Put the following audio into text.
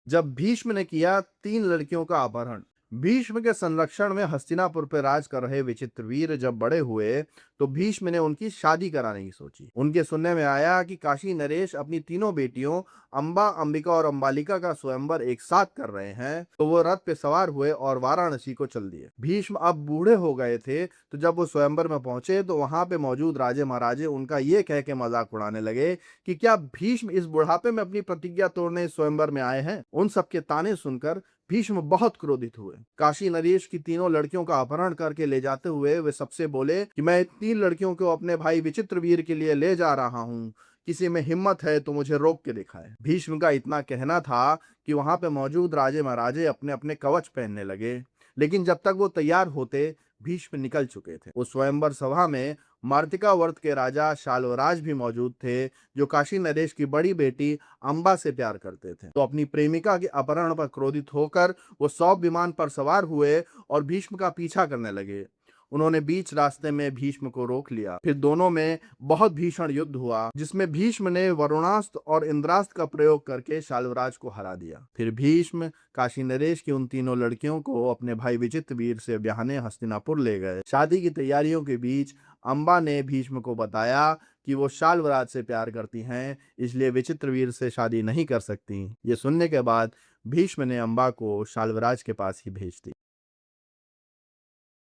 जब भीष्म ने किया 3 लड़कियों का अपहरण। भीष्म के संरक्षण में हस्तिनापुर पर राज कर रहे विचित्रवीर जब बड़े हुए तो भीष्म ने उनकी शादी कराने की सोची। उनके सुनने में आया कि काशी नरेश अपनी तीनों बेटियों अंबा, अंबिका और अंबालिका का स्वयंवर एक साथ कर रहे हैं, तो वो रथ पे सवार हुए और वाराणसी को चल दिए। भीष्म अब बूढ़े हो गए थे, तो जब वो स्वयंवर में पहुंचे तो वहां पे मौजूद राजे महाराजे उनका ये कह के मजाक उड़ाने लगे कि क्या भीष्म इस बुढ़ापे में अपनी प्रतिज्ञा तोड़ने स्वयंवर में आए हैं। उन सबके ताने सुनकर भीष्म बहुत क्रोधित हुए। काशी नरेश की तीनों लड़कियों का अपहरण करके ले जाते हुए वे सबसे बोले कि मैं 3 लड़कियों को अपने भाई विचित्रवीर के लिए ले जा रहा हूँ, किसी में हिम्मत है तो मुझे रोक के दिखाए। भीष्म का इतना कहना था कि वहां पे मौजूद राजे महाराजे अपने अपने कवच पहनने लगे, लेकिन जब तक वो तैयार होते भीष्म निकल चुके थे। उस स्वयंवर सभा में मार्तिकावर्त के राजा शाल्वराज भी मौजूद थे, जो काशी नरेश की बड़ी बेटी अंबा से प्यार करते थे। तो अपनी प्रेमिका के अपहरण पर क्रोधित होकर वो सौभ विमान पर सवार हुए और भीष्म का पीछा करने लगे। उन्होंने बीच रास्ते में भीष्म को रोक लिया। फिर दोनों में बहुत भीषण युद्ध हुआ, जिसमें भीष्म ने वरुणास्त्र और इंद्रास्त्र का प्रयोग करके शाल्वराज को हरा दिया। फिर भीष्म काशी नरेश की उन तीनों लड़कियों को अपने भाई विचित्रवीर से ब्याहने हस्तिनापुर ले गए। शादी की तैयारियों के बीच अंबा ने भीष्म को बताया कि वो शाल्वराज से प्यार करती हैं, इसलिए विचित्रवीर से शादी नहीं कर सकती। ये सुनने के बाद भीष्म ने अंबा को शाल्वराज के पास ही भेज दिया।